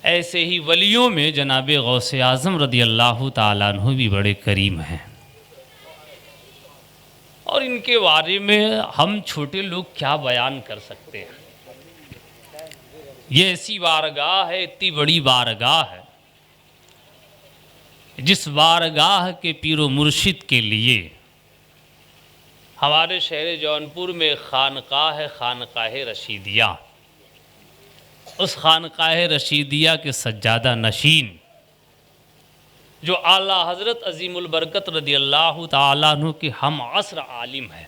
ऐसे ही वलियों में जनाब गौसे आज़म रदी अल्लाह ताला अन्हु भी बड़े करीम हैं, और इनके बारे में हम छोटे लोग क्या बयान कर सकते हैं। ये ऐसी बारगाह है, इतनी बड़ी बारगाह है, जिस बारगाह के पीरो मुर्शिद के लिए हमारे शहर जौनपुर में खानकाह है, खानकाह रशीदिया। उस खानकाह रशीदिया के सज्जादा नशीन जो आला हज़रत अज़ीमुल बरकत रदी अल्लाह ताला अन्हु के हम असर आलिम है,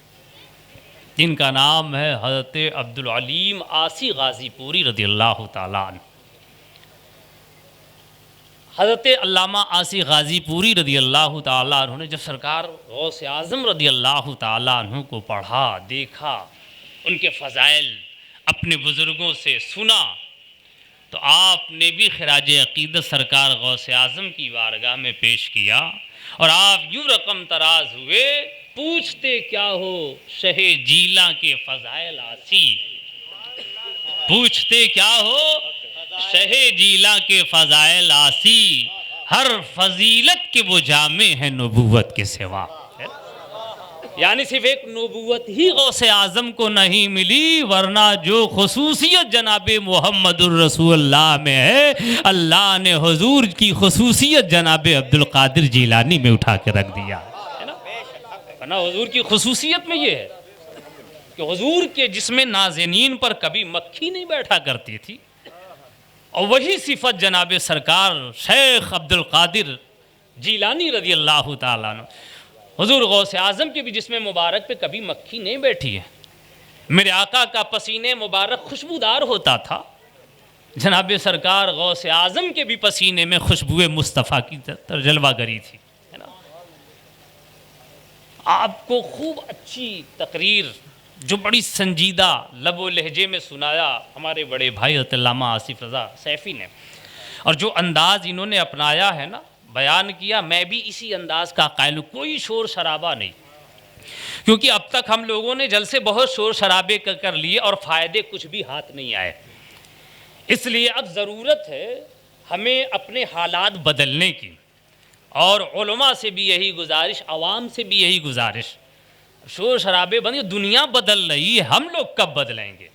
जिनका नाम है हज़रत अब्दुल अलीम आसी गाज़ीपुरी रदी अल्लाह ताला अन्हु। हज़रत अल्लामा आसी गाज़ीपुरी रदी अल्लाह ताला अन्हु ने जब सरकार गौसे आज़म रदी अल्लाह ताला अन्हु को पढ़ा, देखा, उनके फ़ज़ाइल अपने बुज़ुर्गों से सुना, तो आपने भी खिराज अक़ीदत सरकार गौसे आज़म की बारगाह में पेश किया और आप यूँ रकम तराज हुए, पूछते क्या हो शहे जीला के फ़ज़ाइल आसी, पूछते क्या हो शहे जीला के फ़ज़ाइल आसी, हर फजीलत के वो जामे हैं नबूवत के सिवा। यानी सिर्फ एक नबूवत ही गौसे आज़म को नहीं मिली, वरना जो खुसूसियत जनाब मोहम्मदुर रसूलुल्लाह में है, अल्लाह ने हुजूर की खुसूसियत जनाब अब्दुल कादिर जीलानी में उठा के रख दिया है ना। वरना हुजूर की खुसूसियत में ये है कि हुजूर के जिस्म नाज़नीन पर कभी मक्खी नहीं बैठा करती थी, और वही सिफत जनाब सरकार शेख अब्दुल कादिर जीलानी रज़ी अल्लाह ताला अन्हु, हुजूर गौसे आज़म के भी जिस्म मुबारक पे कभी मक्खी नहीं बैठी है। मेरे आका का पसीने मुबारक खुशबूदार होता था, जनाब सरकार गौसे आज़म के भी पसीने में खुशबुए मुस्तफ़ा की जलवागरी थी, है ना। आपको खूब अच्छी तकरीर जो बड़ी संजीदा लबो लहजे में सुनाया हमारे बड़े भाई अल्लामा आसिफ रज़ा सैफ़ी ने, और जो अंदाज़ इन्होंने अपनाया है ना, बयान किया, मैं भी इसी अंदाज़ का कायल हूँ, कोई शोर शराबा नहीं। क्योंकि अब तक हम लोगों ने जलसे बहुत शोर शराबे कर लिए और फ़ायदे कुछ भी हाथ नहीं आए। इसलिए अब ज़रूरत है हमें अपने हालात बदलने की, और उलमा से भी यही गुजारिश, आवाम से भी यही गुजारिश। शोर शराबे बंद, दुनिया बदल रही है, हम लोग कब बदलेंगे?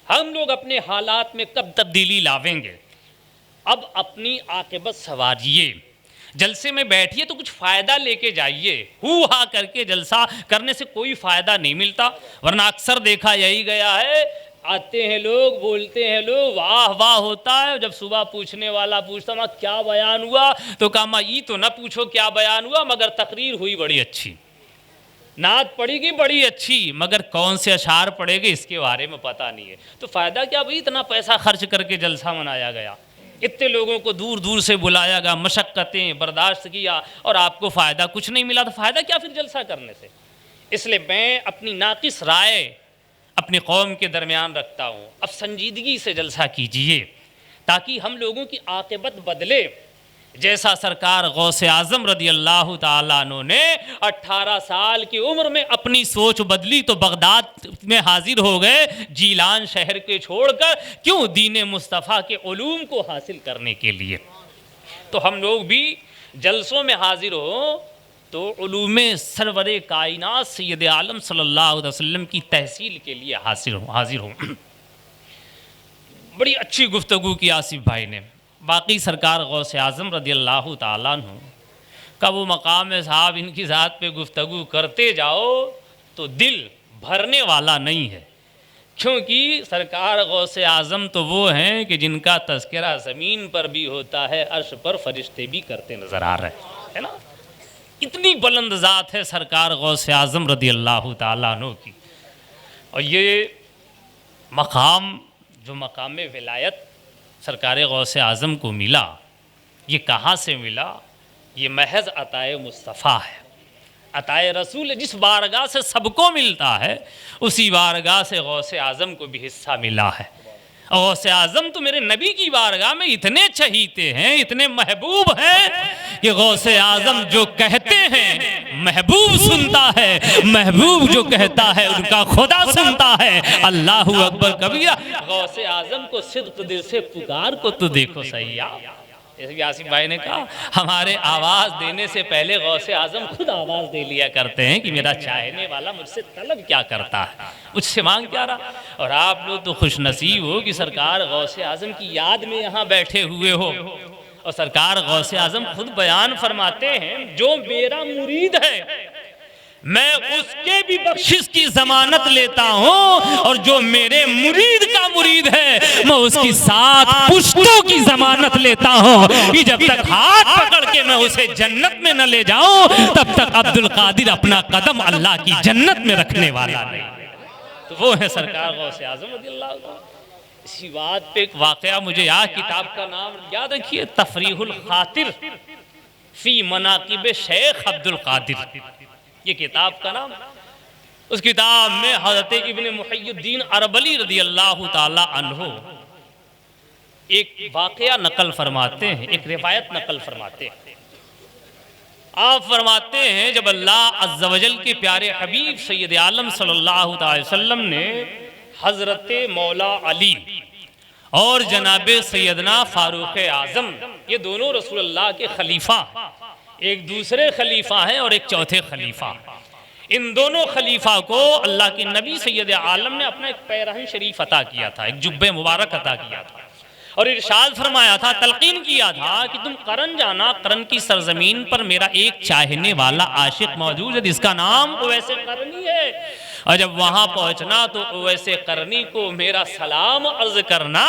हम लोग अपने हालात में कब तब्दीली लावेंगे? अब अपनी आक़िबत संवारिए, जलसे में बैठिए तो कुछ फ़ायदा लेके जाइए। हू हा करके जलसा करने से कोई फ़ायदा नहीं मिलता, वरना अक्सर देखा यही गया है, आते हैं लोग, बोलते हैं लोग, वाह वाह होता है, जब सुबह पूछने वाला पूछता माँ क्या बयान हुआ, तो कहा माँ ये तो ना पूछो क्या बयान हुआ, मगर तकरीर हुई बड़ी अच्छी, नात पड़ेगी बड़ी अच्छी, मगर कौन से अशार पड़ेंगे इसके बारे में पता नहीं है। तो फ़ायदा क्या भाई, इतना पैसा खर्च करके जलसा मनाया गया, इतने लोगों को दूर दूर से बुलाया गया, मशक्क़तें बर्दाश्त किया, और आपको फ़ायदा कुछ नहीं मिला, तो फ़ायदा क्या फिर जलसा करने से? इसलिए मैं अपनी नाक़िस राय अपनी कौम के दरमियान रखता हूँ, अब संजीदगी से जलसा कीजिए ताकि हम लोगों की आक़िबत बदले। जैसा सरकार गौसे आज़म रदी अल्लाह ताला अन्हु ने 18 साल की उम्र में अपनी सोच बदली तो बगदाद में हाजिर हो गए, जीलान शहर के छोड़कर, क्यों? दीन मुस्तफ़ा के उलूम को हासिल करने के लिए। तो हम लोग भी जलसों में हाजिर हो तो उलूम सरवरे कायनात सैयद आलम सल्लल्लाहु अलैहि वसल्लम की तहसील के लिए हाजिर हो। बड़ी अच्छी गुफ्तगू की आसिफ भाई ने। बाकी सरकार गौसे आज़म रदी अल्लाह ताला अन्हु का वो मकाम है साहब, इनकी ज़ात पे गुफ्तगू करते जाओ तो दिल भरने वाला नहीं है, क्योंकि सरकार गौसे आज़म तो वो हैं कि जिनका तज़किरा ज़मीन पर भी होता है, अर्श पर फरिश्ते भी करते नज़र आ रहे है ना। इतनी बुलंद ज़ात है सरकार गौसे आज़म रदी अल्लाह ताला अन्हु की। और ये मकाम जो मकाम विलायत सरकार गौसे आज़म को मिला, ये कहाँ से मिला? ये महज अताए मुस्तफ़ा है, अताए रसूल। जिस बारगाह से सबको मिलता है, उसी बारगाह से गौसे आज़म को भी हिस्सा मिला है। और गौसे आज़म तो मेरे नबी की बारगाह में इतने चहीते हैं, इतने महबूब हैं कि गौसे आज़म जो कहते हैं महबूब सुनता है, महबूब जो कहता है उनका खुदा सुनता है। अल्लाहू अकबर कबीरा। गौसे आजम को सिद्क दिल से पुकार को तो देखो सैया। यासिन भाई ने कहा हमारे आवाज़ देने से पहले गौसे आजम खुद आवाज़ दे लिया करते हैं कि मेरा चाहने वाला मुझसे तलब क्या करता है, मुझसे मांग क्या रहा। और आप लोग तो खुश नसीब हो कि सरकार गौसे आजम की याद में यहाँ बैठे हुए हो। और सरकार गौसे आजम खुद बयान फरमाते हैं, जो मेरा मुरीद है मैं उसके भी बख्शिश की जमानत लेता हूँ, और जो मेरे मुरीद का मुरीद है मैं उसकी 7 पुश्तों की जमानत लेता हूँ कि जब तक हाथ पकड़ के मैं उसे जन्नत में न ले जाऊं तब तक अब्दुल कादिर अपना कदम अल्लाह की जन्नत में रखने वाला नहीं। तो वो है सरकार गौसे आजम रज़ियल्लाहु अन्हु। इसी बात पे एक वाकया मुझे याद, किताब का नाम याद रखिए, तफरीहुल खातिर फी मनाकिब शेख अब्दुल कादिर, ये किताब का नाम। उस किताब में हज़रत इब्न मुहय्यिद्दीन अरबली रज़ियल्लाहु ताला अन्हु एक वाकया नकल फरमाते हैं, एक रिवायत नकल फरमाते हैं। आप फरमाते हैं जब अल्लाह अज़्ज़ वजल के प्यारे हबीब सैयद आलम सल्लल्लाहु अलैहि वसल्लम ने हज़रत मौला अली और जनाबे सैयदना फारूक आज़म, ये दोनों रसूलुल्लाह के खलीफा, एक दूसरे खलीफा हैं और एक चौथे खलीफा, इन दोनों खलीफा को अल्लाह के नबी सैयद आलम ने अपना एक पैरहन शरीफ अता किया था, एक जुब्बे मुबारक अता किया था और इरशाद फरमाया था, तलकीन किया था कि तुम करन जाना, करन की सरजमीन पर मेरा एक चाहने वाला आशिक मौजूद है जिसका नाम ओवैसे करनी है, और जब वहाँ पहुँचना तो ओवैसे करनी को मेरा सलाम अर्ज करना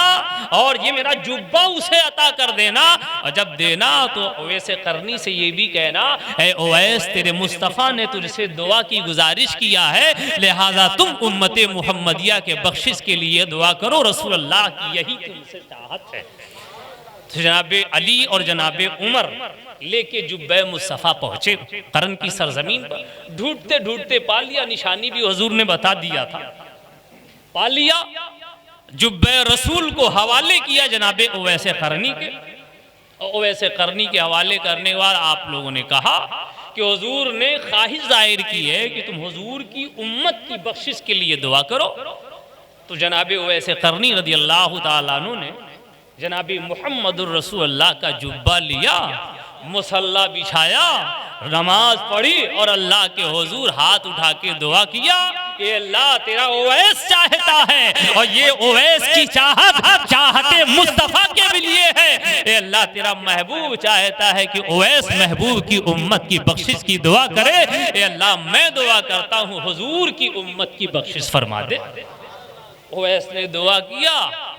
और ये मेरा जुब्बा उसे अता कर देना, और जब देना तो ओवैसे करनी से ये भी कहना, ऐ ओवैस तेरे मुस्तफ़ा ने तुझसे दुआ की गुजारिश किया है, लिहाजा तुम उम्मते मुहम्मदिया के बख्शिश के लिए दुआ करो, रसूलुल्लाह की यही तुमसे चाहत है। तो जनाबे अली और जनाबे उमर लेके जुब्बे मुस्तफ़ा पहुंचे करन की सरजमीन पर, ढूंढते ढूंढते पा लिया, निशानी भी हुजूर ने बता दिया था, पा लिया, जुब्बे रसूल को हवाले किया जनाबे ओवैसे करनी के। ओवैसे करनी के हवाले करने के बाद आप लोगों ने कहा कि हुजूर ने ख्वाहिश जाहिर की है कि तुम हुजूर की उम्मत की बख्शिश के लिए दुआ करो। तो जनाबे ओवैसे करनी रज़ियल्लाहु ताला अन्हु ने जनाबी मुहम्मदुर रसूलुल्लाह का जुब्बा लिया, मुसल्ला बिछाया, नमाज पढ़ी और अल्लाह के हुजूर हाथ उठा के दुआ किया कि अल्लाह तेरा ओवैस चाहता है और ये ओवैस की चाहत चाहते मुस्तफ़ा के भी लिए है। ए अल्लाह तेरा महबूब चाहता है कि ओवैस महबूब की उम्मत की बख्शिश की दुआ करे। ए अल्लाह मैं दुआ करता हूँ हुजूर की उम्मत की बख्शिश फरमा दे। ओवैस ने दुआ किया,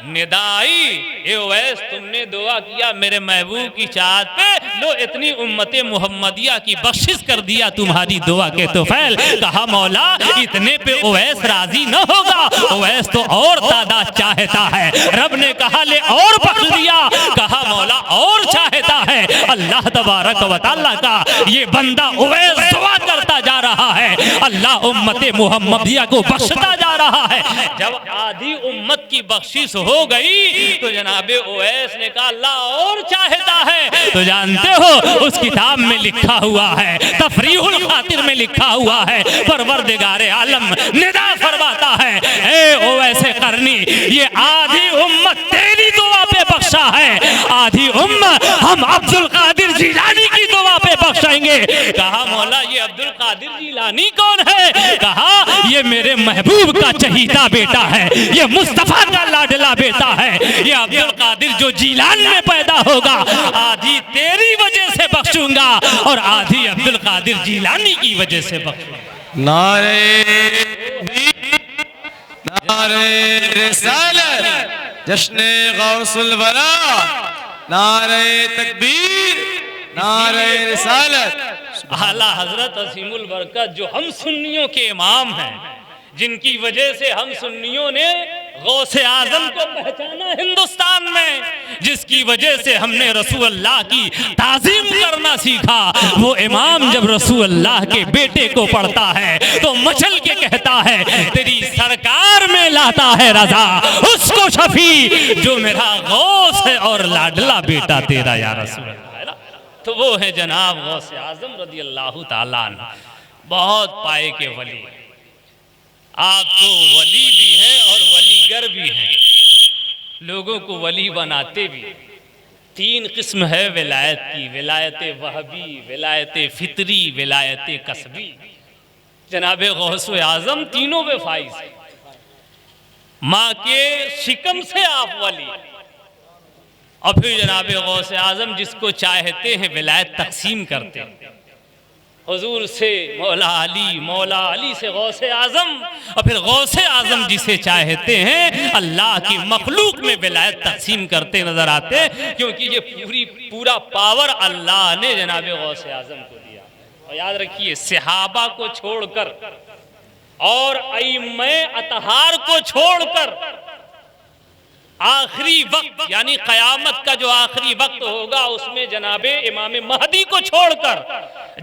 निदा आई, ए ओवैस तुमने दुआ किया मेरे महबूब की चाहत पे, लो इतनी उम्मते मुहम्मदिया की बख्शिश कर दिया तुम्हारी दुआ के तोफैल। कहा मौला इतने पे ओवैस राजी न होगा, ओवैस तो और तादाद चाहता है। रब ने कहा ले और बख्श दिया, कहा मौला और चाहता है। अल्लाह तबारक व तआला का ये बंदा ओवैस दुआ करता जा रहा है, अल्लाह उम्मते मुहम्मदिया को बख्शता जा रहा है। जब आधी उम्मत की बख्शिश हो गई तो जनाबे ओवैस ने कहा अल्लाह और चाहता है। तो जानते हो उस किताब में लिखा हुआ है, तफरीहुल खातिर में लिखा हुआ है, परवरदिगार आलम निदा फरमाता है, ए ओवैस करनी ये आधी उम्मत तेरी दुआ पे बख्शा है, आधी उम्मत हम अब्दुल कादिर जिलानी की दुआ पे बख्शेंगे। कहा मौला ये अब्दुल कादिर जिलानी कौन है? कहा ये मेरे महबूब का चहीता बेटा है, ये मुस्तफा का लाडला बेटा है, ये अब्दुल कादिर जो जीलान में पैदा होगा आधी तेरी वजह से बख्शूंगा और आधी अब्दुल कादिर जीलानी की वजह से बख्शूंगा। नारे रिसालत, जश्ने गौसुल वरा, नारे तकबीर, नारे रिसालत। आला हजरत असीमुल बरकत जो हम सुन्नियों के इमाम हैं, जिनकी वजह से हम सुन्नियों ने गौसे आजम को पहचाना हिंदुस्तान में, जिसकी वजह से हमने रसूलुल्लाह की ताज़ीम करना सीखा, वो इमाम जब रसूलुल्लाह के बेटे को पढ़ता है तो मचल के कहता है तेरी सरकार में लाता है रजा उसको शफी जो मेरा गौस है और लाडला बेटा तेरा या रसूलुल्लाह। तो वो है जनाब गौसे आजम रदी अल्लाह ताला अन्हु। बहुत पाए के वली, आप तो वली भी हैं और वलीगर भी हैं, लोगों को वली बनाते भी। तीन किस्म है विलायत की, विलायत वहबी, विलायत फितरी, विलायत कसबी। जनाब गौसे आजम तीनों में फाइज, माँ के शिकम से आप वली, और फिर जनाब गौसे आजम जिसको चाहते हैं विलायत तकसीम करते हैं। हुजूर से मौला अली, मौला अली से गौसे आजम, और फिर गौसे आजम जिसे चाहते हैं अल्लाह की मखलूक में विलायत तकसीम करते नजर आते, क्योंकि ये पूरा पावर अल्लाह ने जनाब गौसे आजम को दिया। और याद रखिए, सहाबा को छोड़कर और अइम्मे अतहार को छोड़कर आखिरी वक्त यानी कयामत का जो आखिरी वक्त होगा उसमें जनाबे इमाम महदी को छोड़कर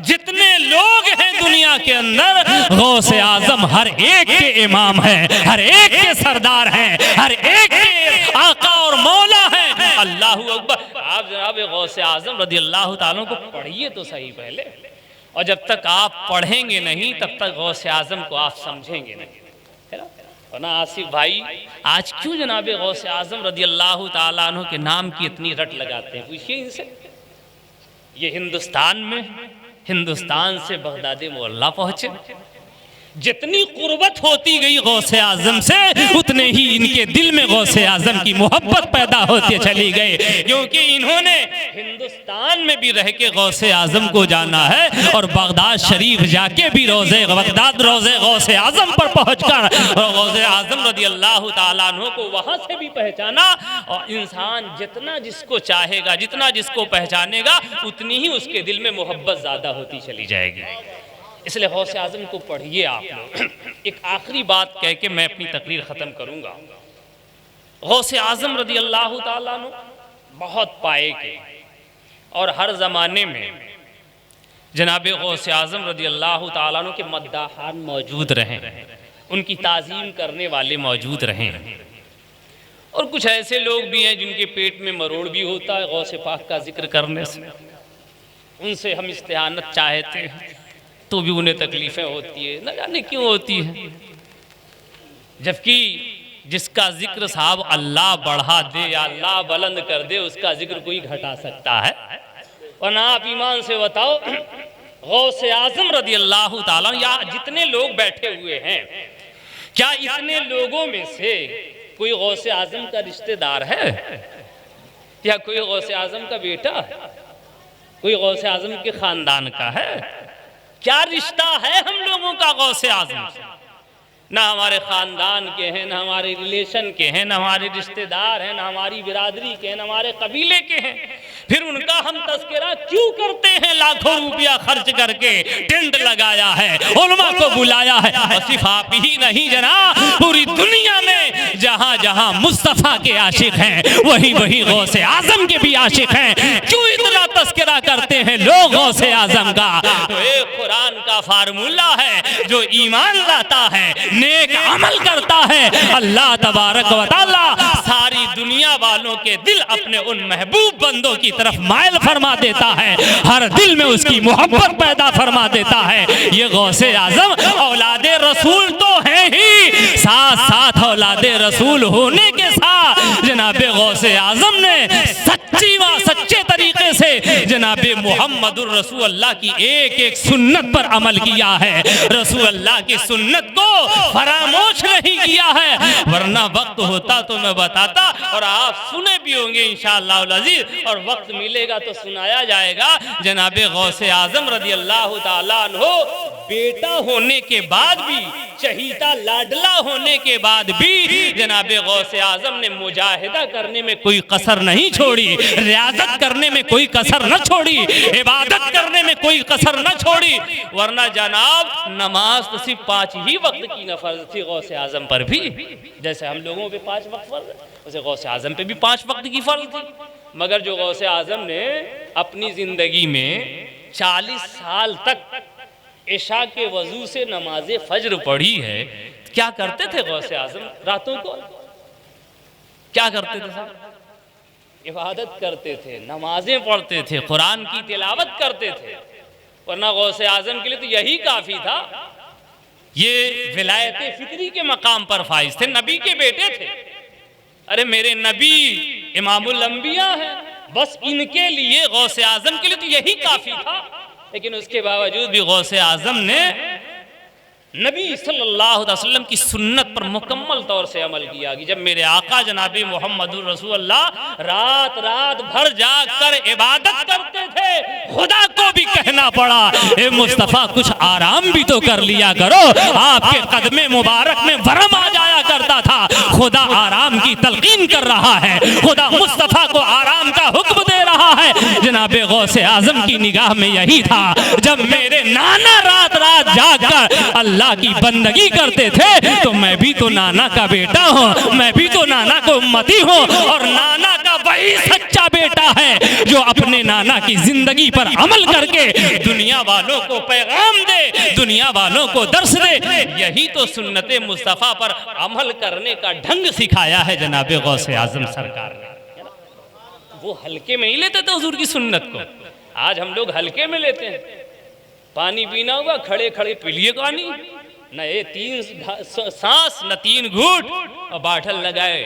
जितने लोग हैं दुनिया के अंदर, गौसे आजम हर एक के इमाम हैं, हर एक के सरदार हैं, हर एक के आका और मौला हैं। अल्लाह अकबर। आप जनाब गौसे आजम रदी अल्लाह ताला को पढ़िए तो सही पहले, और जब तक आप पढ़ेंगे नहीं तब तक गौसे आजम को आप समझेंगे नहीं, है ना। और ना आसिफ भाई, आज क्यों जनाब गौसे आजम रदी अल्लाह ताला अन्हु के नाम की इतनी रट लगाते हैं, पूछिए इनसे। ये हिंदुस्तान से बगदादी मोहल्ला पहुंचे, जितनी कुर्बत होती गई गौसे आजम से उतने ही इनके दिल में गौसे आजम की मोहब्बत पैदा होती चली गई, क्योंकि इन्होंने हिंदुस्तान में भी रह के गौसे आजम को जाना है और बगदाद शरीफ जाके भी रोजे गौसे आजम पर पहुंचकर गौसे आजम रदी अल्लाह ताला अन्हु को वहां से भी पहचाना। और इंसान जितना जिसको चाहेगा, जितना जिसको पहचानेगा, उतनी ही उसके दिल में मोहब्बत ज्यादा होती चली जाएगी। इसलिए गौसे आजम को पढ़िए आप लोग। एक आखिरी बात कह के मैं अपनी तकरीर ख़त्म करूँगा। गौसे आजम रदी अल्लाह ताला अन्हु बहुत पाए के, और हर ज़माने में जनाब गौसे आजम रदी अल्लाह ताला अन्हु के मद्दाहान मौजूद रहें, उनकी ताज़ीम करने वाले मौजूद रहें। और कुछ ऐसे लोग भी हैं जिनके पेट में मरोड़ भी होता है गौसे पाक का जिक्र करने से, उनसे हम इस्तेआनत चाहते हैं तो भी उन्हें तकलीफ़ें होती है, न जाने क्यों होती है। जबकि जिसका जिक्र साहब अल्लाह बढ़ा दे या अल्लाह बुलंद कर दे, उसका जिक्र कोई घटा सकता है। और ना आप ईमान से बताओ, गौसे आजम रदी अल्लाह ताला या जितने लोग बैठे हुए हैं, क्या इतने लोगों में से कोई गौसे आजम का रिश्तेदार है, या कोई गौसे आजम का बेटा है, कोई गौसे आजम के खानदान का है? क्या रिश्ता है हम लोगों का गौसे आजम से? ना हमारे खानदान के हैं, ना हमारे रिलेशन के हैं, ना हमारे रिश्तेदार हैं, ना हमारी बिरादरी के हैं, ना हमारे कबीले के हैं। फिर उनका हम तस्करा क्यों करते हैं? लाखों रुपया खर्च करके टेंट लगाया है, उलमा को बुलाया है। और सिर्फ आप ही नहीं जनाब, पूरी दुनिया में जहां जहां मुस्तफा के आशिक हैं, वही वही गौसे आजम के भी आशिक हैं। क्यों इतना तस्करा करते हैं लोग गौसे आजम का? तो एक कुरान का फार्मूला है, जो ईमान लाता है, नेक अमल करता है, अल्लाह तबारक व तआला सारी दुनिया वालों के दिल अपने उन महबूब बंदों की तरफ मायल फरमा देता है, हर दिल में उसकी मोहब्बत पैदा फरमा देता है। ये गौसे आजम औलादे रसूल तो हैं ही, साथ साथ औलादे रसूल होने के साथ जनाबे गौसे आजम ने सच्चे तरीके से जनाबे मुहम्मदुर रसूल अल्लाह की एक एक सुन्नत पर अमल किया है, रसूल अल्लाह की सुन्नत को फरामोश नहीं किया है। वरना वक्त होता तो मैं बताता, और आप सुने भी होंगे इंशाअल्लाह अज़ीज़, और वक्त मिलेगा तो सुनाया जाएगा। जनाबे गौसे आजम रदी अल्लाह ताला अन्हु बेटा होने के बाद भी, चहीता लाडला होने के बाद भी जनाबे गौसे आजम ने मुजाहिदा करने में कोई कसर नहीं छोड़ी, रियाजत करने में कोई कसर न छोड़ी, इबादत करने में कोई कसर न छोड़ी। वरना जनाब नमाज तो सिर्फ 5 ही वक्त की न फर्ज थी गौसे आजम पर भी, जैसे हम लोगों पे 5 वक्त फर्ज है, वैसे गौसे आजम पे भी 5 वक्त की फर्ज थी। मगर जो गौसे आजम ने अपनी जिंदगी में 40 साल तक इशा के वजू से नमाज फज्र पढ़ी है, क्या करते थे गौसे आजम रातों को? क्या करते थे साहब? इबादत करते थे, नमाजें पढ़ते थे, कुरान की तिलावत करते थे, वरना गौसे आजम के लिए तो यही काफ़ी था। ये विलायत फितरी के मकाम पर फाइज थे, नबी के बेटे थे। अरे मेरे नबी इमामुल अंबिया हैं, बस इनके लिए गौसे आजम के लिए तो यही काफ़ी था। लेकिन उसके बावजूद भी गौसे आजम ने नबी सल्लल्लाहु अलैहि वसल्लम की सुन्नत पर मुकम्मल तौर से अमल किया कि जब मेरे आका जनाबी मोहम्मदुर रसूलुल्लाह रात रात भर जाग कर इबादत करते थे, खुदा को भी कहना पड़ा, ए मुस्तफ़ा कुछ आराम भी तो कर लिया करो। आपके कदमे मुबारक में वरम आ जाया करता था। खुदा आराम की तलकीन कर रहा है, खुदा मुस्तफ़ा को आराम का हुक्म दे रहा है। जनाबे गौसे आजम की निगाह में यही था, जब मेरे नाना रात रात जाग कर अल्लाह की बंदगी करते थे तो मैं भी तो नाना का बेटा हूँ, मैं भी तो नाना को उम्मती हूँ। और नाना का वही सच्चा बेटा है जो अपने नाना की जिंदगी पर अमल करके दुनिया वालों को पैगाम दे, दुनिया वालों को दर्श दे। यही तो सुन्नते मुस्तफ़ा पर अमल करने का ढंग सिखाया है जनाबे गौसे आजम सरकार ने। वो हल्के में ही लेते थे हुजूर की सुन्नत को, आज हम लोग हल्के में लेते हैं। पानी पीना हुआ, खड़े खड़े पी लिए पानी, न ये 3 सांस न 3 घूंट, और बाटल लगाए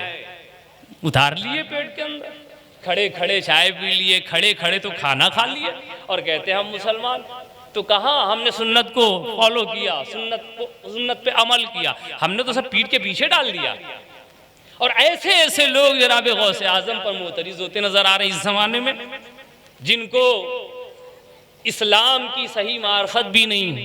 उतार लिए पेट के अंदर, खड़े खड़े चाय पी लिए, खड़े खड़े तो खाना खा लिए, और कहते हैं हम मुसलमान। तो कहाँ हमने सुन्नत को फॉलो किया, सुन्नत पे अमल किया, हमने तो सब पीठ के पीछे डाल दिया। और ऐसे ऐसे लोग जनाब गौसे आजम पर मोतरिज होते नजर आ रहे हैं इस जमाने में, जिनको इस्लाम की सही मार्फत भी नहीं है,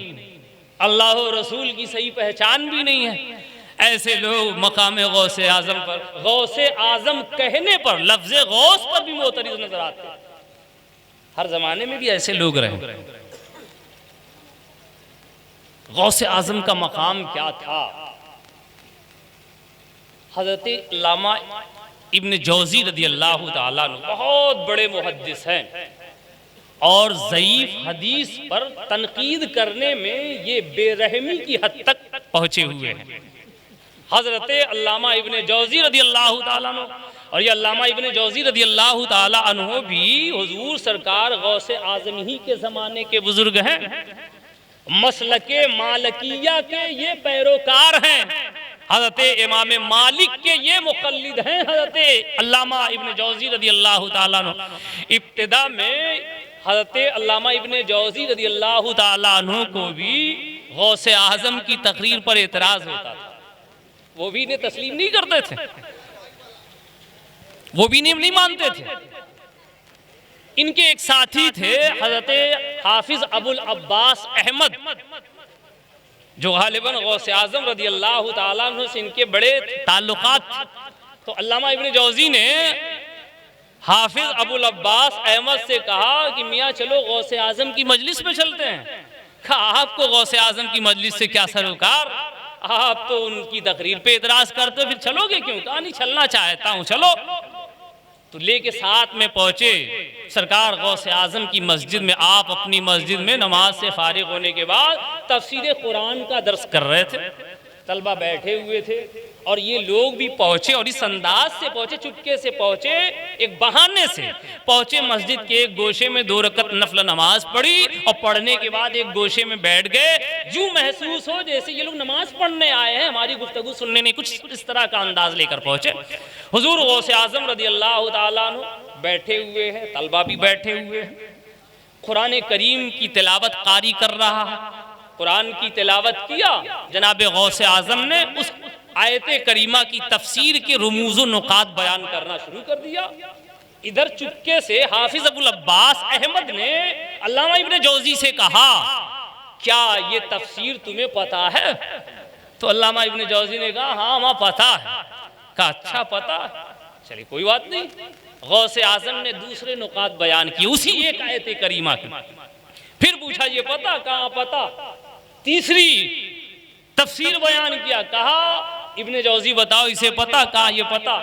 अल्लाह रसूल की सही पहचान भी नहीं है। ऐसे लोग मकाम गौसे आजम पर, गौसे आजम कहने पर, लफ्ज़ गौस पर भी मोतरिज नजर आते हैं। हर जमाने में भी ऐसे लोग रहे। गौसे आजम का मकाम क्या था? हज़रत अल्लामा इब्न जौज़ी रदी अल्लाह ताला अन्हु बहुत बड़े मुहद्दिस हैं और ज़ईफ़ हदीस पर तनकीद करने में ये बेरहमी की हद तक पहुँचे हुए हैं। हज़रत अल्लामा इब्न जौज़ी रदी अल्लाह ताला अन्हु, और ये अल्लामा इब्न जौज़ी रदी अल्लाह ताला अन्हु भी हुजूर सरकार गौसे आज़म ही के ज़माने के बुज़ुर्ग हैं, मसलके मालिकिया के ये पैरोकार हैं, हज़रत इमाम मालिक के ये मुक़ल्लिद हैं, हज़रत अल्लामा इब्न जौज़ी रदी अल्लाह ताला अन्हु। इब्तिदा में हज़रत अल्लामा इब्न जौज़ी रदी अल्लाह ताला अन्हु को भी गौसे आज़म की तकरीर पर एतराज़ होता था, वो भी इन्हें तस्लीम नहीं करते थे, वो भी नहीं मानते थे। इनके एक साथी थे हज़रत हाफिज अबुल अब्बास अहमद, जो गालिबन गौसे आज़म रदी अल्लाह ताला अन्हु से इनके बड़े ताल्लुकात। तो अल्लामा इब्न जौज़ी ने हाफिज अबुल अब्बास अहमद से कहा कि मियाँ चलो गौसे आज़म की मजलिस में चलते हैं। कहा आपको गौसे आज़म की मजलिस से क्या सरोकार, आप तो उनकी तकरीर पे एतराज़ करते हो, फिर चलोगे क्यों? कहा नहीं चलना चाहता हूँ, चलो। तो लेके साथ में पहुँचे सरकार गौसे आज़म की मस्जिद में। आप अपनी मस्जिद में नमाज से फारिग होने के बाद तफसीर कुरान का दर्स कर रहे थे, तलबा बैठे हुए थे, और ये लोग भी पहुँचे और इस अंदाज से पहुँचे, चुपके से पहुँचे, एक बहाने से पहुँचे मस्जिद के एक गोशे में 2 रकत नफल नमाज पढ़ी, और पढ़ने के बाद एक गोशे में बैठ गए। यूँ महसूस हो जैसे ये लोग नमाज पढ़ने आए हैं, हमारी गुफ्तगू सुनने नहीं, कुछ इस तरह का अंदाज लेकर पहुँचे। हुजूर गौसे आज़म रदी अल्लाह ताला अन्हु बैठे हुए हैं, तलबा भी बैठे हुए हैं, कुरान करीम की तिलावत कारी कर रहा है। कुरान की तिलावत किया, जनाब गौसे आज़म ने उस आयत करीमा की तफसीर के रुमूज़ नुकात बयान करना शुरू कर दिया। इधर चुपके से हाफिज अबुल अब्बास अहमद ने अल्लामा इब्न जौज़ी से कहा, क्या ये तफसीर तुम्हें पता है? तो अल्लामा इब्न जौज़ी ने कहा हाँ माँ पता है। कहा अच्छा पता है, चलिए कोई बात नहीं। गौसे आज़म ने दूसरे नुकात बयान किए उसी एक आयत करीमा की। फिर पूछा ये पता? कहा पता। तीसरी तफसीर बयान किया, कहा इब्न जौज़ी बताओ इसे पता? कहा ये पता।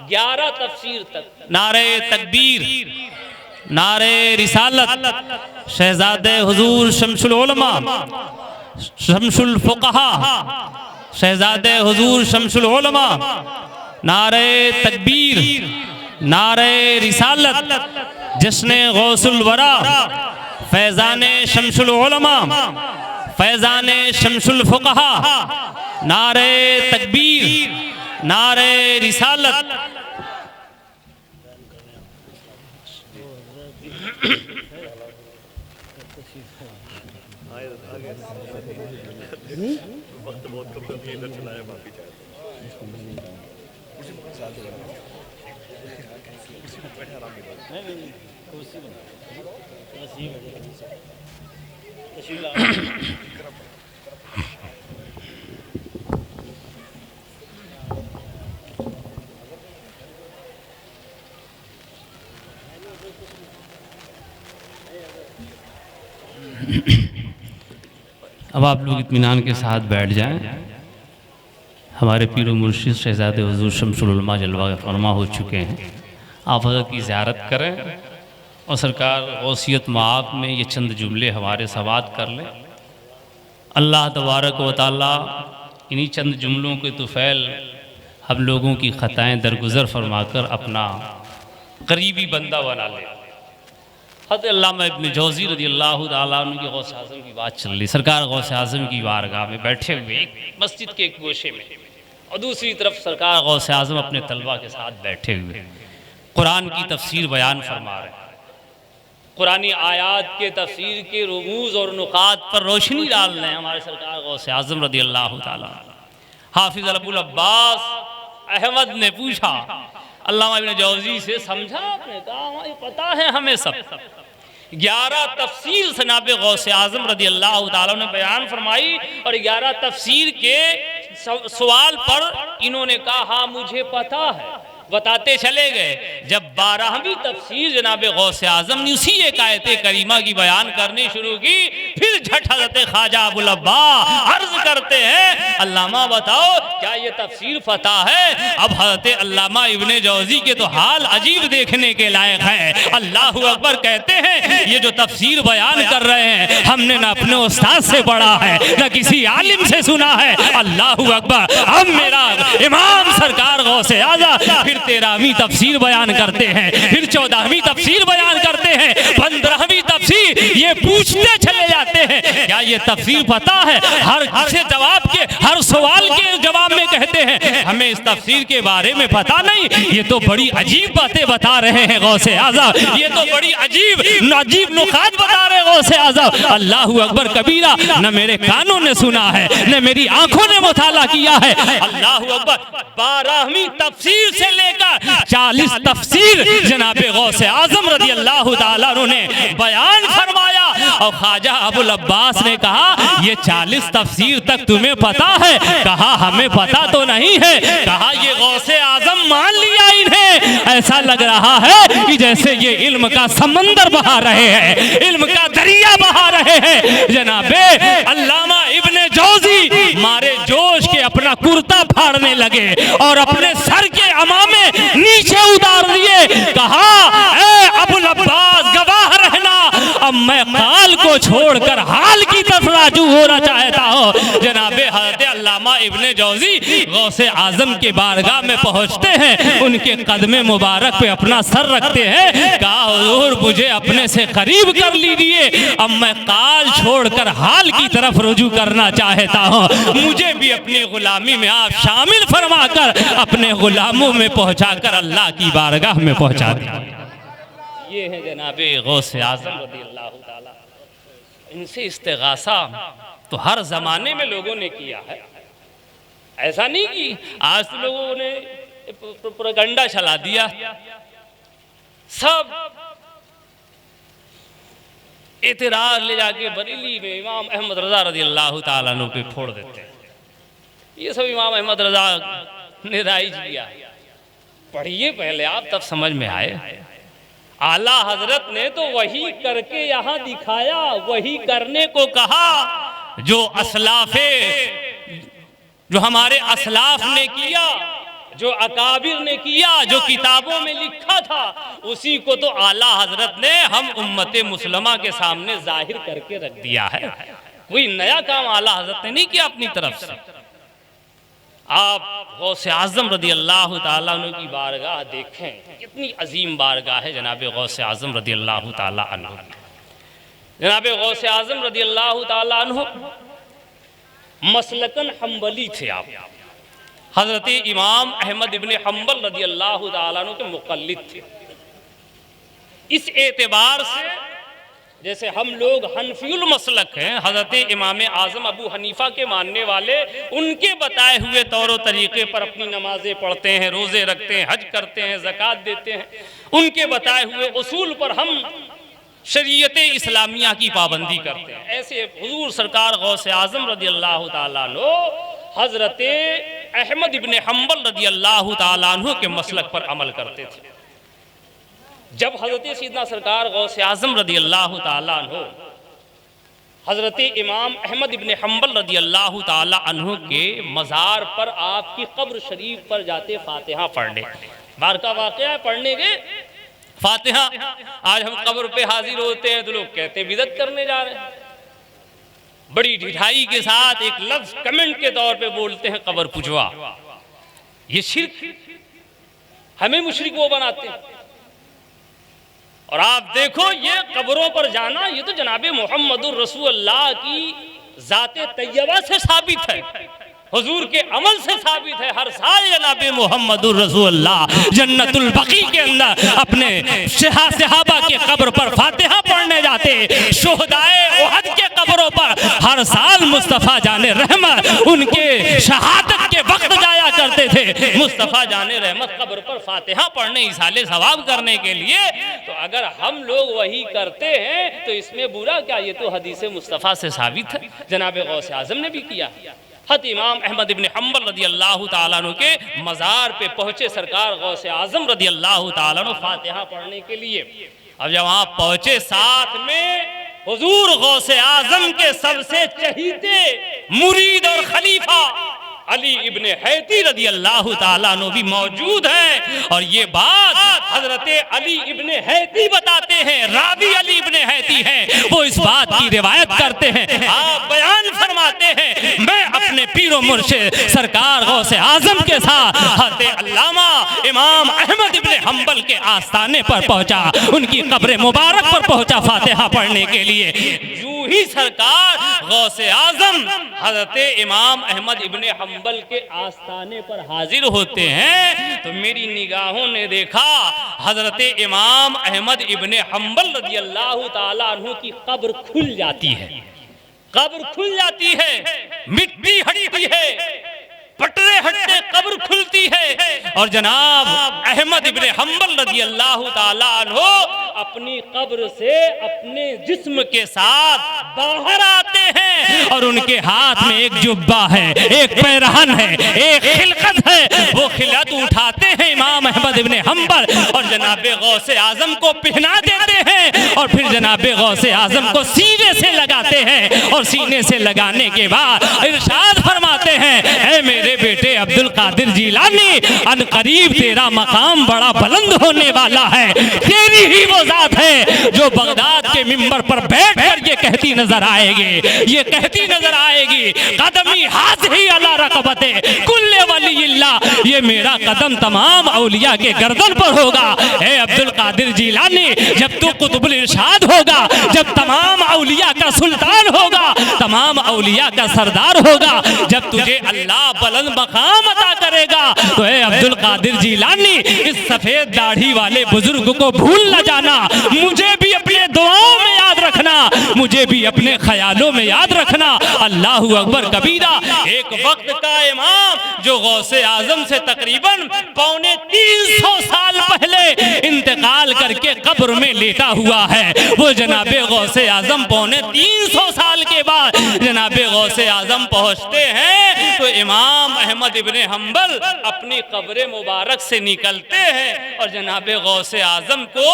11 तफसीर तक। नारे तकबीर, नारे रिसालत, शहजादे हुजूर शमसुल उलमा, शमसुल फुक़हा, शहजादे हुजूर शमसुल उलमा, नारे तकबीर, नारे रिसालत जश्ने गौसुल वरा, फैज़ाने शमसुल उलमा, फैज़ाने शमसुल फुक़हा, नारे तकबीर, नारे रिसालत। अब आप लोग इत्मीनान के साथ बैठ जाएं। हमारे पीर मुर्शिद शहज़ादे हुज़ूर शमसुल उलमा जलवा फरमा हो चुके हैं। आप हज़रत की ज़ियारत करें और सरकार गौसियत माआब में ये चंद जुमले हमारे समाअत कर लें। अल्लाह तबारक व तआला इन्हीं चंद जुमलों के तुफ़ैल हम लोगों की ख़ताएँ दरगुज़र फरमाकर अपना करीबी बंदा बना ले। हज़रत अल्लामा इब्न जौज़ी रज़ी अल्लाह तआला अन्हु की गौस आज़म की बात चल रही। सरकार गौस आज़म की बारगाह में बैठे हुए एक मस्जिद के एक गोशे में, और दूसरी तरफ सरकार गौस आज़म अपने तलबा के साथ बैठे हुए कुरान की तफसीर बयान फरमा रहे हैं। कुरानी आयात के तफसीर के रुमूज़ और नुकात पर रोशनी डाल रहे हैं हमारे सरकार गौस आज़म रज़ी अल्लाह तआला। हाफिज़ अबुल अब्बास अहमद ने पूछा अल्लामा इब्न जौज़ी से, समझा आपने? कहा ये पता है हमें सब। 11 तफसीर जनाब गौसे आज़म रज़ी अल्लाह तआला ने बयान फरमाई, और 11 तफसीर के सवाल पर इन्होंने कहा हाँ मुझे पता है, बताते चले गए। जब 12वीं तफसीर जनाब गौसे आज़म ने उसी एक आयत करीमा की बयान करनी शुरू की, फिर झट हज़रत ख्वाजा अबुल अब्बास अर्ज करते हैं अल्लामा बताओ क्या ये तफसीर फता है? अब हज़रत अल्लामा इब्ने जौज़ी के तो हाल अजीब देखने के लायक है। अल्लाहु अकबर कहते हैं ये जो तफसीर बयान कर रहे हैं हमने ना अपने उस्ताद से पढ़ा है ना किसी आलिम से सुना है। अल्लाहु अकबर। अब मेरा इमाम सरकार गौसे आज़म फिर 13वीं तफसीर बयान करते हैं, फिर 14वीं तफसीर बयान करते हैं, 15वीं तफसीर। ये पूछते चले जाते हैं क्या ये तफसीर पता है? हर से जवाब के, हर सवाल के जवाब में कहते हैं हमें इस तफसीर के बारे में पता नहीं। ये तो बड़ी अजीब बातें बता रहे हैं गौसे आज़म, ये तो बड़ी अजीब नुकात बता रहे हैं गौसे आज़म। अल्लाहु अकबर कबीरा। न मेरे कानों ने सुना है न मेरी आंखों ने मुताला किया है। अल्लाहु अकबर। 12वीं तफसीर से लेकर 40 तफसीर जनाबे गौसे आज़म रज़ी अल्लाह तआला ने बयान फरमाया, और ख्वाजा अबुल अब्बास ने कहा ये 40 तफसीर तक तुम्हें पता है? कहा हमें पता तो नहीं है। कहा ये गौसे आज़म मान लिया इन्हें। ऐसा लग रहा है कि जैसे ये इल्म का समंदर बहा रहे हैं, इल्म का दरिया बहा रहे हैं। जनाबे अल्लामा इब्ने जौज़ी मारे जोश के अपना कुर्ता फाड़ने लगे और अपने सर के अमामे नीचे उतार दिए। कहा ए अबुल अब्बास गवाह रहना, अब मैं काल को छोड़कर हाल की तरफ राजू होना चाहता हूँ। जनाबे हज़रत अल्लामा इब्ने जौज़ी गौसे आज़म के बारगाह में पहुँचते हैं, उनके कदमे मुबारक पे अपना सर रखते हैं। कहा हुज़ूर मुझे अपने से करीब कर लीजिए, अब मैं काल छोड़कर हाल की तरफ रुजू करना चाहता हूँ। मुझे भी अपनी गुलामी में आप शामिल फरमाकर अपने गुलामों में पहुँचाकर अल्लाह की बारगाह में पहुँचा दिया। ये है जनाबे गौसे आज़म रज़ी अल्लाह तआला। इनसे इस्तिगासा तो हर ज़माने में लोगों ने किया है, ऐसा नहीं कि आज तो लोगों ने प्रोपेगेंडा चला दिया। सब एतराज़ ले जाके बरेली में इमाम अहमद रज़ा रज़ी अल्लाह तआला अन्हु पे फोड़ देते हैं। ये सब इमाम अहमद रज़ा ने राइज किया। पढ़िए पहले आप, तब समझ में आए। आला हजरत ने तो वही करके यहाँ दिखाया, वही करने को कहा जो असलाफे, जो हमारे असलाफ ने किया, जो अकाबिर ने किया, जो किताबों में लिखा था, उसी को तो आला हजरत ने हम उम्मते मुसलमा के सामने जाहिर करके रख दिया है। कोई नया काम आला हजरत ने नहीं किया अपनी तरफ से। आप गौसे आज़म रदी अल्लाह ताला अन्हु की बारगाह देखें, कितनी अजीम बारगाह है जनाब गौसे आज़म रदी अल्लाह ताला अन्हु। जनाब गौसे आज़म रदी अल्लाह ताला अन्हु मसलकन हम्बली थे। आप हज़रत इमाम अहमद इब्न हम्बल रदी अल्लाह ताला अन्हु के मुक़ल्लिद थे। इस एतबार से जैसे हम लोग हनफीउल मसलक हैं, हज़रत इमाम आज़म अबू हनीफ़ा के मानने वाले, उनके बताए हुए तौर तरीक़े पर अपनी नमाज़ें पढ़ते हैं, रोज़े रखते हैं, हज करते हैं, ज़कात देते हैं, उनके बताए हुए उसूल पर हम शरीयत इस्लामिया की पाबंदी करते हैं। ऐसे हुज़ूर सरकार गौसे आज़म रदी अल्लाह ताला अन्हु हज़रत अहमद इब्न हम्बल रदी अल्लाह ताला अन्हु के मसलक पर अमल करते थे। जब हज़रत सैयदना सरकार गौसे आज़म रदी अल्लाह ताला अन्हु हज़रत इमाम अहमद इब्न हम्बल रदी अल्लाह ताला अन्हु के मज़ार पर, आपकी कब्र शरीफ पर जाते फातिहा पढ़ने, बार का वाक़या है, पढ़ने के फातिहा। आज हम कब्र पे हाजिर होते हैं तो लोग कहते हैं बिदअत करने जा रहे हैं, बड़ी ढिठाई के साथ एक लफ्ज़ कमेंट के तौर पे बोलते हैं कब्र पुजवा। ये शिर्क, हमें मुशरिक वो बनाते हैं। और आप देखो ये कब्रों पर जाना, ये तो जनाबे मोहम्मदुर रसूलुल्लाह की ज़ाते तैयबा से साबित है, हुजूर के अमल से साबित है। हर साल जनाबे मोहम्मदुर रसूलुल्लाह जन्नतुल बकी के अंदर अपने सहाबा के कब्र पर फातिहा पढ़ने जाते। शुहदाए उहद के कब्रों पर हर साल मुस्तफ़ा जाने रहमत उनके शहादत के वक्त जाया करते थे। मुस्तफ़ा जाने रहमत कब्र पर फातिहा पढ़ने, इसाले सवाब करने के लिए। तो अगर हम लोग वही करते हैं तो इसमें बुरा क्या? ये तो हदीस मुस्तफ़ा से साबित है, जनाब गौसे आज़म ने भी किया। हज़रत इमाम अहमद इब्न हम्बल रदी अल्लाह ताला अन्हु के मज़ार पे पहुँचे सरकार गौसे आज़म रदी अल्लाह ताला अन्हु फातिहा पढ़ने के लिए। अब जब वहाँ पहुँचे, साथ में हुजूर गौसे आज़म के सबसे चहीते मुरीद और खलीफा अली इब्न हैती रदी अल्लाह ताला अन्हु भी मौजूद हैं। और ये बात हजरत अली इब्न हैती बताते हैं, रावी अली इब्न हैती हैं, वो इस बात की रिवायत करते हैं। आप बयान फरमाते हैं, मैं अपने पीरो मुर्शिद सरकार गौसे आज़म के साथ हज़रत अल्लामा इमाम अहमद इब्न हम्बल के आस्थाने पर पहुंचा, उनकी कब्र मुबारक पर पहुंचा फातिहा पढ़ने के लिए। यूं ही सरकार गौसे आज़म हज़रत इमाम अहमद इब्न हम्बल के आस्थाने पर हाजिर होते हैं तो मेरी निगाहों ने देखा हजरत इमाम अहमद इब्न हम्बल रज़ी अल्लाह ताला अन्हु की कब्र खुल जाती है। कब्र खुल जाती है, मिट्टी हटती है, पटरे हटते, कब्र खुलती है। और जनाब अहमद इब्न हम्बल रज़ी अल्लाह ताला अन्हु अपनी कब्र से अपने जिस्म के साथ बाहर आते हैं और उनके हाथ में एक जुब्बा है, एक पैरहन है, एक खिलकत है। वो खिलत उठाते हैं इमाम अहमद इब्न हम्बल और जनाब गौसे आज़म को पहना देते हैं और फिर जनाब गौसे आज़म को सीने से लगाते हैं। और सीने से लगाने के बाद इरशाद फरमाते हैं, ऐ मेरे बेटे अब्दुल कादिर जिलानी, अनकरीब तेरा मकाम बड़ा बुलंद होने वाला है। तेरी ही वो जात है जो बगदाद के मिंबर पर बैठकर ये कहती नजर आएगी, ये कहती नजर आएगी, कदमी हाज़ी अला रक़बते कुल्ले वलीइल्लाह, ये मेरा कदम तमाम औलिया के गर्दन पर होगा। ऐ अब्दुल कादिर जिलानी, जब तू कुतुबुल इरशाद होगा, जब तमाम औलिया का सुल्तान होगा, तमाम औलिया का सरदार होगा, जब तुझे अल्लाह बुलंद मकाम अता करेगा, तो ऐ अब्दुल कादिर जिलानी इस सफेद दाढ़ी वाले बुजुर्ग को भूल न जाना, मुझे भी अपने दुआओं में याद रखना, मुझे भी अपने ख्यालों में याद रखना। अल्लाहू अकबर कबीरा। एक वक्त का इमाम जो गौसे आज़म से तकरीबन 350 साल पहले इंतकाल करके कब्र में लेटा हुआ है, वो जनाबे गौसे आज़म 350 साल के बाद जनाबे गौसे आज़म पहुँचते हैं तो इमाम अहमद इब्न हम्बल अपनी कब्र मुबारक से निकलते हैं और जनाबे गौसे आज़म को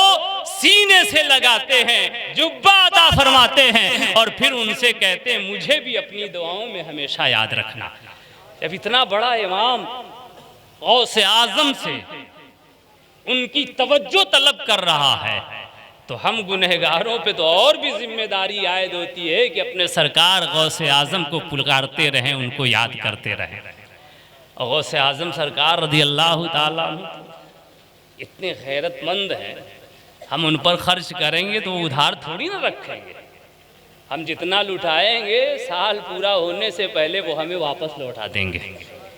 सीने से लगाते हैं, जुब्बा अता फरमाते हैं और फिर उनसे कहते हैं, मुझे भी अपनी दुआओं में हमेशा याद रखना। जब इतना बड़ा इमाम गौसे आज़म से उनकी तवज्जो तलब कर रहा है तो हम गुनहगारों पे तो और भी जिम्मेदारी आयद होती है कि अपने सरकार गौसे आज़म को पुकारते रहें, उनको याद करते रहें। और गौसे आज़म सरकार रज़ी अल्लाह ताला अन्हु इतने गैरतमंद हैं, हम उन पर खर्च करेंगे तो वो उधार थोड़ी ना रखेंगे। हम जितना लुटाएंगे साल पूरा होने से पहले वो हमें वापस लौटा देंगे,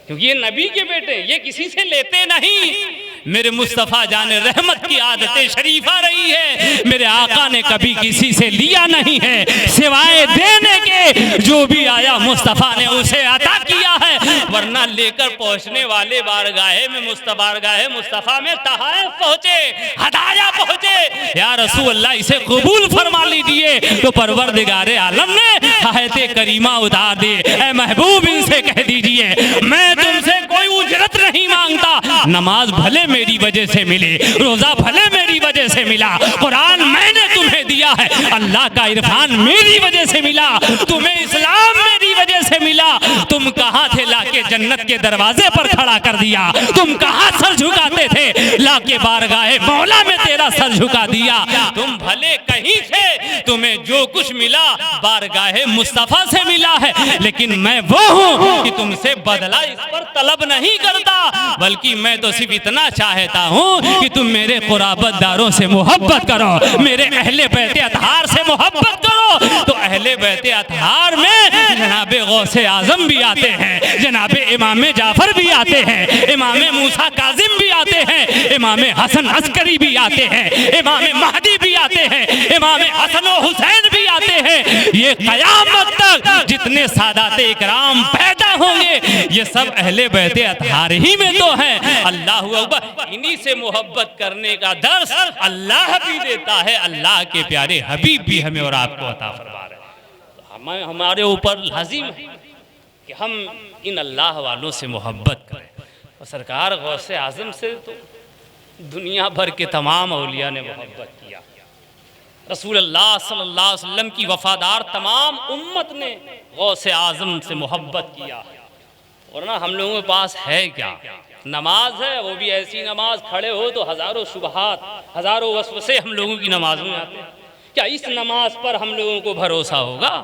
क्योंकि ये नबी के बेटे, ये किसी से लेते नहीं। मेरे मुस्तफ़ा जाने रहमत की आदतें शरीफा रही है, मेरे आका ने कभी किसी से लिया नहीं है सिवाय देने के। जो भी आया मुस्तफ़ा ने उसे अता किया है, वरना लेकर पहुंचने वाले बारगाहे में मुस्तफ़ा में तहाइफ पहुंचे, हदाया पहुंचे। या रसूल अल्लाह इसे कबूल फरमा लीजिए, तो परवरदिगारे आलम ने आयते करीमा उतार दी, ऐ महबूब इनसे कह दीजिए मैं तुमसे कोई उजरत नहीं मांगता। नमाज भले मेरी वजह से मिली, रोजा भले मेरी वजह से मिला, कुरान मैंने तुम्हें दिया है, अल्लाह का इरफान मेरी वजह से मिला, तुम्हें इस्लाम मेरी वजह से मिला। तुम कहाँ थे, लाके जन्नत के दरवाजे पर खड़ा कर दिया। तुम कहाँ सर झुकाते थे, लाके बारगाहे मौला में तेरा सर झुका दिया। तुम भले कहीं थे, तुम्हें जो कुछ मिला बारगाहे मुस्तफा से मिला है, लेकिन मैं वो हूँ कि तुमसे बदला इस पर तलब नहीं करता, बल्कि मैं तो सिर्फ इतना चाहता हूँ कि तुम मेरे कुराबतदारों से मोहब्बत करो, मेरे अहले बैत अतहार से मोहब्बत करो। तो अहले बैत अतहार में जनाबे गौसे आजम भी आते हैं, जनाबे इमाम जाफर भी आते हैं, इमाम मूसा काजिम भी आते हैं, इमाम हसन अस्करी भी आते हैं, इमाम महदी भी आते हैं, इमाम हसन और हुसैन भी आते हैं। ये क़यामत तक जितने सादाते इकराम पैदा होंगे ये सब अहले बैत अतहार ही में तो हैं। अल्लाह अकबर। इन्हीं से मोहब्बत करने का दर्स अल्लाह भी देता है, अल्लाह के प्यारे हबीब भी हमें और आपको अता फरमा रहे हैं। हमारे ऊपर लाजिम है कि हम इन अल्लाह वालों से मोहब्बत करें। और सरकार गौसे आज़म से तो दुनिया भर के तमाम औलिया ने मोहब्बत किया, रसूल अल्लाह सल्लल्लाहु अलैहि वसल्लम की वफादार तमाम उम्मत ने गौसे आज़म से मोहब्बत किया। और ना हम लोगों के पास है क्या, नमाज है, वो भी ऐसी नमाज खड़े हो तो हज़ारों शुबहात, हज़ारों वसवसे हम लोगों की नमाजों में आते हैं। क्या इस नमाज पर हम लोगों को भरोसा होगा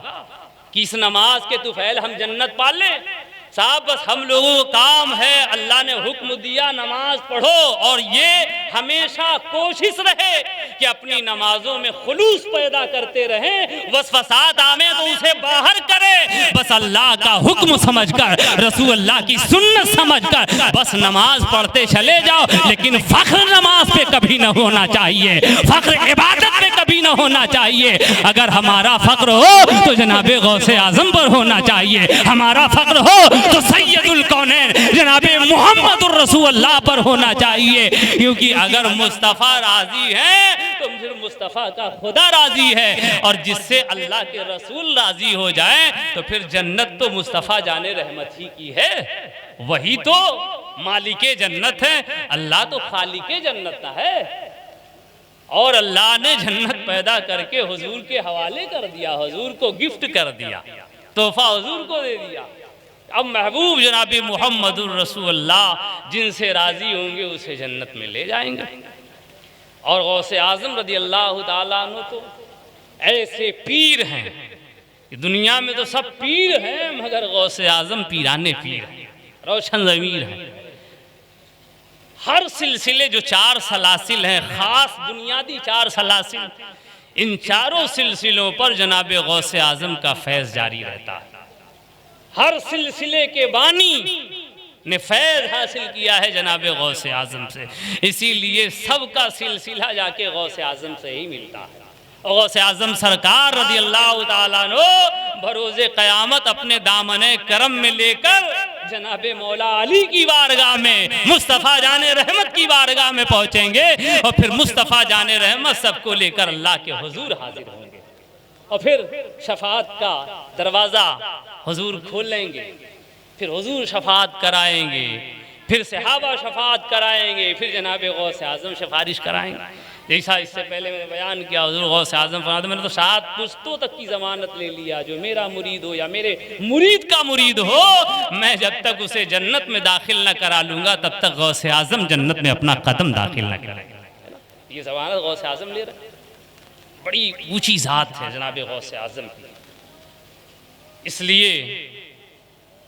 कि इस नमाज के तुफैल हम जन्नत पा लें? साहब बस हम लोगों को काम है, अल्लाह ने हुक्म दिया नमाज पढ़ो, और ये हमेशा कोशिश रहे कि अपनी नमाजों में खुलूस पैदा करते रहें, वसवसात आवे तो उसे बाहर करें। बस अल्लाह का हुक्म समझकर, रसूल अल्लाह की सुन्नत समझकर बस नमाज पढ़ते चले जाओ, लेकिन फख्र नमाज पे कभी न होना चाहिए, फख्र इबादत पे कभी न होना चाहिए। अगर हमारा फख्र हो तो जनाबे गौसे आज़म पर होना चाहिए, हमारा फख्र हो तो सैयदुल कौनैन जनाबे मुहम्मदुर रसूलुल्लाह पर होना चाहिए। क्योंकि अगर मुस्तफ़ा राजी है तो फिर मुस्तफ़ा का खुदा राजी है, और जिससे अल्लाह के रसूल राजी हो जाए तो फिर जन्नत तो मुस्तफ़ा जाने रहमत ही की है, वही तो मालिके जन्नत है। अल्लाह तो खालिके जन्नत है, और अल्लाह ने जन्नत पैदा करके हुजूर के हवाले कर दिया, हुजूर को गिफ्ट कर दिया, तोहफा हुजूर को दे दिया। अब महबूब जनाबी मुहम्मदुर रसूलुल्लाह जिनसे राजी होंगे उसे जन्नत में ले जाएंगे। और गौसे आज़म रज़ी अल्लाह ताला अन्हु तो ऐसे पीर हैं कि दुनिया में तो सब पीर हैं, मगर गौसे आज़म पीराने पीर हैं, रोशन ज़मीर हैं। हर सिलसिले जो 4 सलासिल हैं, ख़ास बुनियादी 4 सलासिल, इन चारों सिलसिलों पर जनाबे गौसे आज़म का फैज़ जारी रहता है। हर सिलसिले के बानी ने फैज़ हासिल किया है जनाबे गौसे आज़म से, इसीलिए सबका सिलसिला जाके गौसे आज़म से ही मिलता है। और गौसे आज़म सरकार रज़ी अल्लाह ताला अन्हु बरोज़े क़यामत अपने दामने करम में लेकर जनाबे मौला अली की बारगाह में, मुस्तफ़ा जाने रहमत की बारगाह में पहुँचेंगे, और फिर मुस्तफ़ा जाने रहमत सबको लेकर अल्लाह के हुजूर हाजिर होंगे, और फिर शफाअत का दरवाज़ा हुजूर खोलेंगे, फिर हुजूर शफाअत कराएंगे, फिर सहाबा शफाअत कराएंगे, फिर जनाब गौसे आज़म सिफारिश कराएंगे। जैसा इससे पहले मैंने बयान किया, हुजूर गौसे आज़म फरमाते मैंने तो 7 पुश्तों तक की ज़मानत ले लिया, जो मेरा मुरीद हो या मेरे मुरीद का मुरीद हो, मैं जब तक उसे जन्नत में दाखिल न करा लूँगा तब तक गौसे आज़म जन्नत में अपना कदम दाखिल न कराएंगे। ये ज़मानत गौसे आज़म ले रहे, बड़ी ऊँची ज़ात है जनाब गौसे आज़म की। इसलिए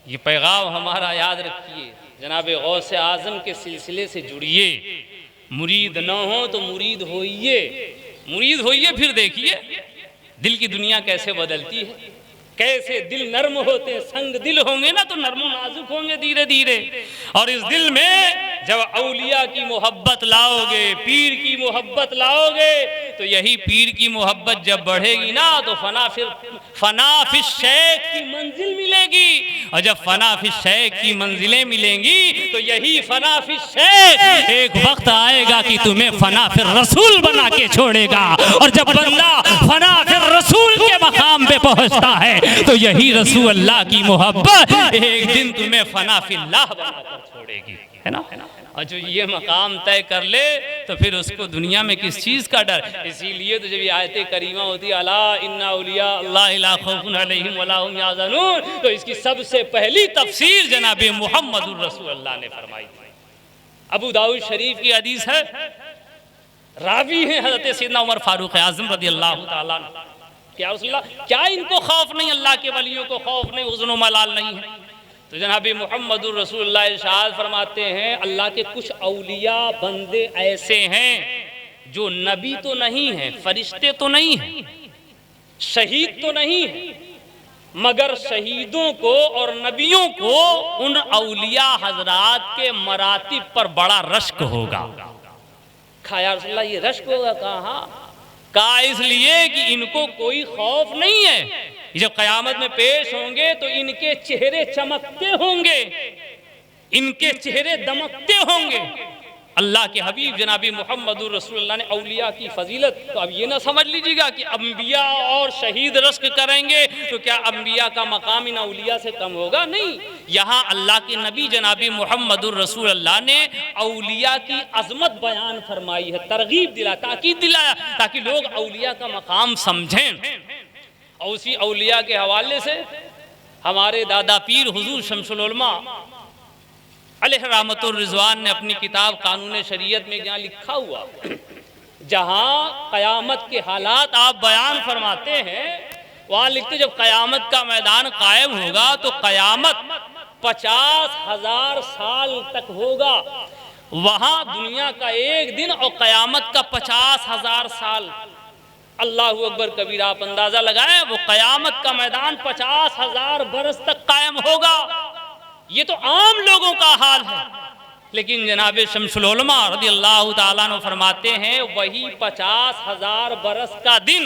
ये पैगाम हमारा याद रखिए, जनाब गौस आज़म के सिलसिले से जुड़िए, मुरीद न हो तो मुरीद होइए, फिर देखिए दिल की दुनिया कैसे बदलती है, कैसे दिल नर्म होते हैं। संग दिल होंगे ना तो नर्म नाजुक होंगे धीरे धीरे। और इस दिल में जब औलिया की मोहब्बत लाओगे, पीर की मोहब्बत लाओगे, तो यही पीर की मोहब्बत जब बढ़ेगी ना तो फना फिश शेख की मंजिल मिलेगी। और जब फना फिश शेख की मंजिलें मिलेंगी तो यही फना फिश शेख एक वक्त आएगा कि तुम्हें फना फिर रसूल बना के छोड़ेगा। और जब बंदा फना फिर रसूल के मकाम पे पहुंचता है तो यही रसूल अल्लाह की मोहब्बत एक दिन तुम्हें फना फिल्लाह बनाकर छोड़ेगी, है ना। और जो ये मकाम तय कर ले तो फिर उसको दुनिया में किस चीज़ का डर। इसीलिए तो जब ये आयत करीमा होती है अला इन्ना औलिया अल्लाह ला खौफुन अलैहिम वला हुम यहज़नून, तो इसकी सबसे पहली तफसीर जनाब मुहम्मदुर रसूलुल्लाह ने फरमाई। अबू दाऊद शरीफ की हदीस है, रावी हैं हज़रत सैयदना उमर फारूक आज़म रज़ियल्लाहु ताला अन्हु। क्या रसूलुल्लाह, क्या इनको खौफ नहीं, अल्लाह के वलियों को खौफ नहीं, हुज़्न व मलाल नहीं है? तो जनाब मुहम्मदुर रसूलुल्लाह इरशाद फरमाते हैं अल्लाह के कुछ औलिया बंदे ऐसे हैं जो नबी तो नहीं है, फरिश्ते तो नहीं है, शहीद तो नहीं है, मगर शहीदों को और नबियों को उन औलिया हजरात के मरातिब पर बड़ा रश्क होगा। खाया रसूलुल्लाह ये रश्क होगा? कहा इसलिए कि इनको कोई खौफ नहीं है। जब क़यामत में पेश होंगे तो इनके चेहरे चमकते होंगे, इनके चेहरे दमकते होंगे। अल्लाह के हबीब जनाबी मुहम्मदुर रसूलुल्लाह ने औलिया की फजीलत, तो अब ये ना समझ लीजिएगा कि अम्बिया और शहीद रश्क करेंगे तो क्या अम्बिया का मकाम इन औलिया से कम होगा? नहीं, यहाँ अल्लाह के नबी जनाबी मुहम्मदुर रसूलुल्लाह ने औलिया की अजमत बयान फरमाई है, तरगीब दिला, ताकीद दिलाया ताकि लोग औलिया का मकाम समझें। और उसी औलिया के हवाले से हमारे दादा पीर हुजूर शमसुल उलमा अलैहि रहमतुर रिज़वान ने अपनी किताब कानून शरीयत में यहाँ लिखा हुआ, जहाँ क़यामत के हालात आप बयान फरमाते हैं, वहाँ लिखते जब क़यामत का मैदान कायम होगा तो क़यामत 50,000 साल तक होगा। वहाँ दुनिया का एक दिन और क़यामत का 50,000 साल। अल्लाहु अकबर कबीरा, आप अंदाज़ा लगाएं वो क़यामत का मैदान 50,000 बरस तक कायम होगा। ये तो आम लोगों का हाल है, लेकिन जनाब शमसुल उलमा रज़ियल्लाहु ताला अन्हु फरमाते हैं वही 50,000 बरस का दिन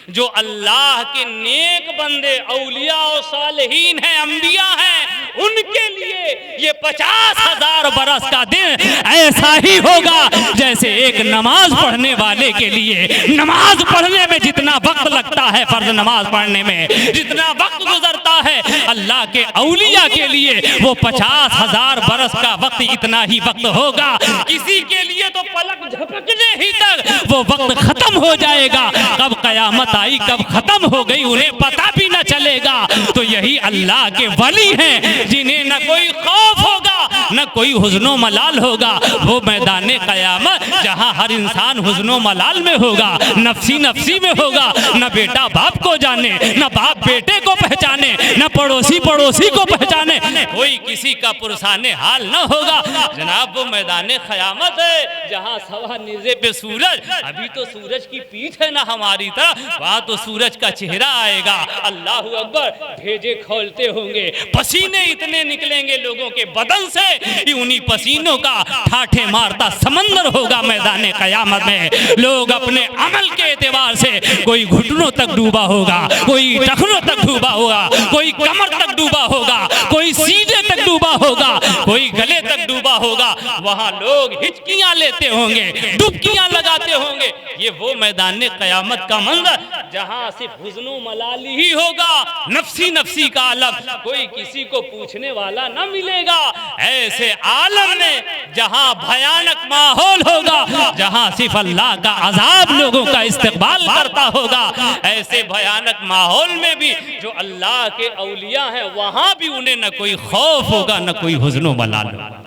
जो अल्लाह के नेक बंदे औलिया और सालिहीन हैं, अंबिया हैं, उनके लिए ये 50,000 बरस का दिन ऐसा ही होगा जैसे एक नमाज पढ़ने वाले के लिए नमाज पढ़ने में जितना वक्त लगता है, फर्ज नमाज पढ़ने में जितना वक्त गुजरता है, अल्लाह के औलिया के लिए वो 50,000 बरस का वक्त इतना ही वक्त होगा। किसी के लिए तो पलक झपकने ही तक वो वक्त खत्म हो जाएगा। कब कयामत आई, कब खत्म हो गई, उन्हें पता भी न चलेगा। तो यही अल्लाह के वली हैं जिन्हें न कोई खौफ होगा, न कोई हुज़्नो मलाल होगा। वो मैदान कयामत जहाँ हर इंसान हुज़्नो मलाल में होगा, नफसी नफसी में होगा, न बेटा बाप को जाने, न बाप बेटे को पहचाने, न पड़ोसी पड़ोसी को पहचाने, कोई किसी का पुरसाने हाल न होगा। जनाब वो मैदान क़यामत है जहाँ सवा निज़े पे सूरज, अभी तो सूरज की पीठ है ना हमारी तरफ, वहाँ तो सूरज का चेहरा आएगा। अल्लाहु अकबर, भेजे खोलते होंगे, पसीने इतने निकलेंगे लोगों के बदन से कि उन्हीं पसीनों का ठाठे मारता समंदर होगा मैदान क़यामत में। लोग अपने अमल के एतबार से कोई घुटनों तक डूबा होगा, कोई टखनों तक डूबा होगा, कोई कमर तक डूबा होगा, कोई सीने तक डूबा होगा, कोई गले तक डूबा होगा। वहाँ लोग हिचकियाँ लेते होंगे, डुबकियाँ लगाते होंगे। ये वो मैदान क़यामत का मंजर जहाँ सिर्फ हुज़्नो मलाली ही होगा, नफसी नफसी का आलम, कोई किसी को पूछने वाला न मिलेगा। ऐसे आलम में जहाँ भयानक माहौल होगा, जहाँ सिर्फ अल्लाह का अजाब लोगों का इस्तकबाल करता होगा, ऐसे भयानक माहौल में भी जो अल्लाह के औलिया हैं वहाँ भी उन्हें न कोई खौफ होगा, न कोई हुज़्नो मलाल होगा।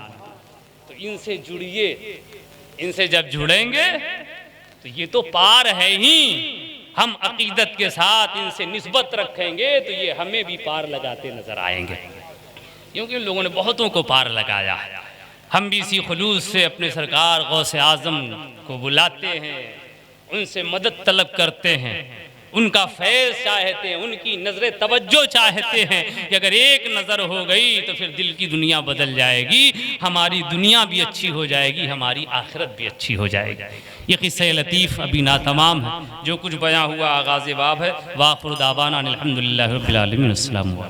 तो इनसे जुड़िए, इनसे जब जुड़ेंगे तो ये तो पार है ही, हम अकीदत के साथ इनसे निस्बत रखेंगे तो ये हमें भी पार लगाते नजर आएंगे। क्योंकि उन लोगों ने बहुतों को पार लगाया है। हम भी इसी खुलूस से अपने सरकार गौसे आज़म को बुलाते हैं, उनसे मदद तलब करते हैं, उनका फैज़ चाहते हैं, उनकी नज़र तवज्जो चाहते हैं कि अगर एक नज़र हो गई तो फिर दिल की दुनिया बदल जाएगी, हमारी दुनिया भी अच्छी हो जाएगी, हमारी आखिरत भी अच्छी हो जाएगी। ये क़िस्सा लतीफ़ अभी ना तमाम है, जो कुछ बयां हुआ आगाज़ बाब है। वाक़िर दावाना अनिल हम्दुलिल्लाहि रब्बिल आलमीन। अस्सलामु अलैकुम।